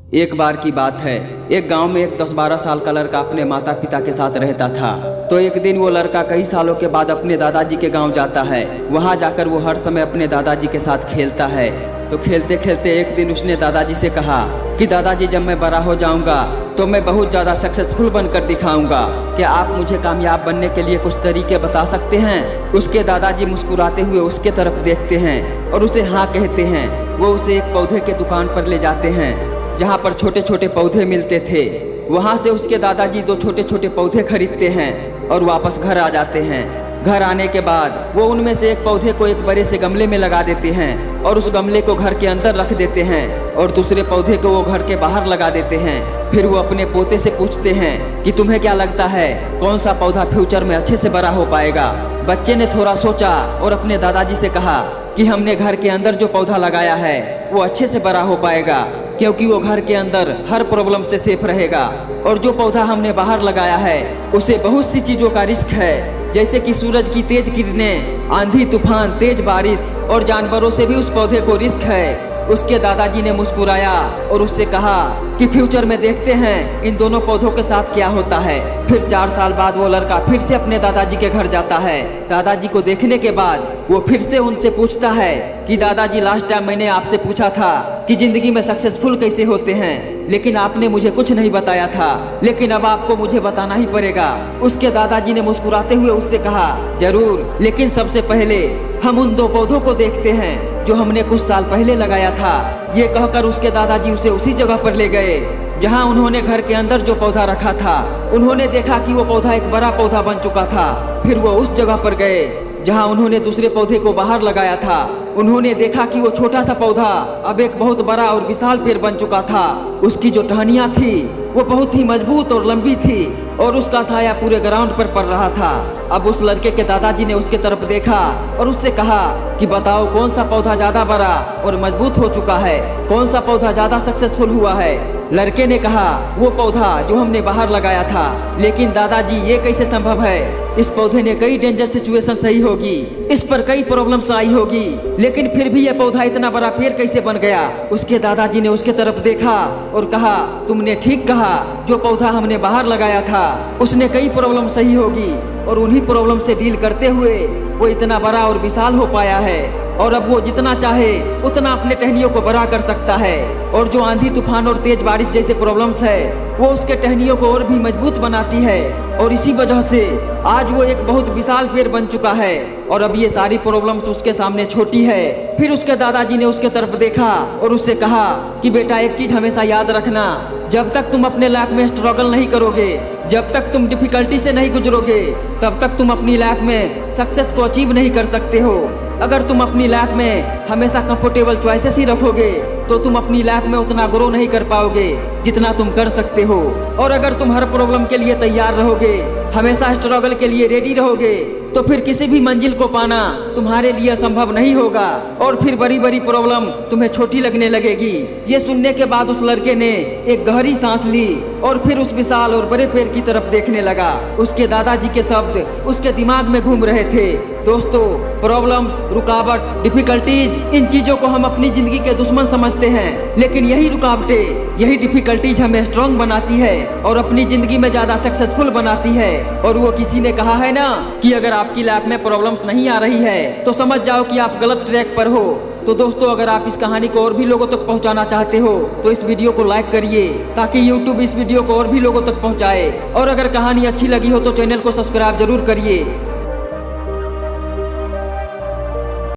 एक बार की बात है, एक गांव में एक 10-12 साल का लड़का अपने माता पिता के साथ रहता था। तो एक दिन वो लड़का कई सालों के बाद अपने दादाजी के गांव जाता है। वहां जाकर वो हर समय अपने दादाजी के साथ खेलता है। तो खेलते खेलते एक दिन उसने दादाजी से कहा कि दादाजी, जब मैं बड़ा हो जाऊंगा तो मैं बहुत ज़्यादा सक्सेसफुल बनकर दिखाऊंगा। क्या आप मुझे कामयाब बनने के लिए कुछ तरीके बता सकते हैं? उसके दादाजी मुस्कुराते हुए उसके तरफ देखते हैं और उसे हाँ कहते हैं। वो उसे एक पौधे के दुकान पर ले जाते हैं जहाँ पर छोटे छोटे पौधे मिलते थे। वहाँ से उसके दादाजी 2 छोटे छोटे पौधे खरीदते हैं और वापस घर आ जाते हैं। घर आने के बाद वो उनमें से एक पौधे को एक बड़े से गमले में लगा देते हैं और उस गमले को घर के अंदर रख देते हैं और दूसरे पौधे को वो घर के बाहर लगा देते हैं। फिर वो अपने पोते से पूछते हैं कि तुम्हें क्या लगता है कौन सा पौधा फ्यूचर में अच्छे से बड़ा हो पाएगा? बच्चे ने थोड़ा सोचा और अपने दादाजी से कहा कि हमने घर के अंदर जो पौधा लगाया है वो अच्छे से बड़ा हो पाएगा, क्योंकि वो घर के अंदर हर प्रॉब्लम से सेफ रहेगा। और जो पौधा हमने बाहर लगाया है उसे बहुत सी चीज़ों का रिस्क है, जैसे कि सूरज की तेज किरणें, आंधी तूफान, तेज बारिश और जानवरों से भी उस पौधे को रिस्क है। उसके दादाजी ने मुस्कुराया और उससे कहा कि फ्यूचर में देखते हैं इन दोनों पौधों के साथ क्या होता है। फिर 4 साल बाद वो लड़का फिर से अपने दादाजी के घर जाता है। दादाजी को देखने के बाद वो फिर से उनसे पूछता है कि दादाजी, लास्ट टाइम मैंने आपसे पूछा था कि जिंदगी में सक्सेसफुल कैसे होते हैं, लेकिन आपने मुझे कुछ नहीं बताया था, लेकिन अब आपको मुझे बताना ही पड़ेगा। उसके दादाजी ने मुस्कुराते हुए उससे कहा, जरूर, लेकिन सबसे पहले हम उन 2 पौधों को देखते हैं जो हमने कुछ साल पहले लगाया था। ये कहकर उसके दादाजी उसे उसी जगह पर ले गए जहां उन्होंने घर के अंदर जो पौधा रखा था। उन्होंने देखा कि वो पौधा एक बड़ा पौधा बन चुका था। फिर वो उस जगह पर गए जहां उन्होंने दूसरे पौधे को बाहर लगाया था। उन्होंने देखा कि वो छोटा सा पौधा अब एक बहुत बड़ा और विशाल पेड़ बन चुका था। उसकी जो टहनियाँ थी वो बहुत ही मजबूत और लंबी थी और उसका साया पूरे ग्राउंड पर पड़ रहा था। अब उस लड़के के दादाजी ने उसके तरफ देखा और उससे कहा कि बताओ कौन सा पौधा ज्यादा बड़ा और मजबूत हो चुका है, कौन सा पौधा ज्यादा सक्सेसफुल हुआ है? लड़के ने कहा, वो पौधा जो हमने बाहर लगाया था। लेकिन दादाजी, ये कैसे संभव है? इस पौधे ने कई डेंजर सिचुएशन सही होगी, इस पर कई प्रॉब्लम्स आई होगी, लेकिन फिर भी ये पौधा इतना बड़ा पेड़ कैसे बन गया? उसके दादाजी ने उसके तरफ देखा और कहा, तुमने ठीक कहा, जो पौधा हमने बाहर लगाया था उसने कई प्रॉब्लम सही होगी और उन्हीं प्रॉब्लम से डील करते हुए वो इतना बड़ा और विशाल हो पाया है। और अब वो जितना चाहे उतना अपने टहनियों को बड़ा कर सकता है। और जो आंधी तूफान और तेज बारिश जैसे प्रॉब्लम्स है वो उसके टहनियों को और भी मजबूत बनाती है और इसी वजह से आज वो एक बहुत विशाल पेड़ बन चुका है और अब ये सारी प्रॉब्लम्स उसके सामने छोटी है। फिर उसके दादाजी ने उसके तरफ देखा और उससे कहा कि बेटा, एक चीज हमेशा याद रखना, जब तक तुम अपने लाइफ में स्ट्रगल नहीं करोगे, जब तक तुम डिफिकल्टी से नहीं गुजरोगे, तब तक तुम अपनी लाइफ में सक्सेस को अचीव नहीं कर सकते हो। अगर तुम अपनी लाइफ में हमेशा कंफर्टेबल चॉइसेस ही रखोगे तो तुम अपनी लाइफ में उतना ग्रो नहीं कर पाओगे जितना तुम कर सकते हो। और अगर तुम हर प्रॉब्लम के लिए तैयार रहोगे, हमेशा स्ट्रगल के लिए रेडी रहोगे, तो फिर किसी भी मंजिल को पाना तुम्हारे लिए संभव नहीं होगा और फिर बड़ी बड़ी प्रॉब्लम तुम्हें छोटी लगने लगेगी। ये सुनने के बाद उस लड़के ने एक गहरी सांस ली और फिर उस विशाल और बड़े पेड़ की तरफ देखने लगा। उसके दादाजी के शब्द उसके दिमाग में घूम रहे थे। दोस्तों, प्रॉब्लम्स, रुकावट, डिफिकल्टीज, इन चीजों को हम अपनी जिंदगी के दुश्मन समझते हैं, लेकिन यही रुकावटें, यही डिफिकल्टीज हमें स्ट्रांग बनाती है और अपनी जिंदगी में ज्यादा सक्सेसफुल बनाती है। और वो किसी ने कहा है ना कि अगर आपकी लाइफ में प्रॉब्लम्स नहीं आ रही है तो समझ जाओ कि आप गलत ट्रैक पर हो। तो दोस्तों, अगर आप इस कहानी को और भी लोगों तक पहुंचाना चाहते हो तो इस वीडियो को लाइक करिए ताकि YouTube इस वीडियो को और भी लोगों तक पहुंचाए। और अगर कहानी अच्छी लगी हो तो चैनल को सब्सक्राइब जरूर करिए।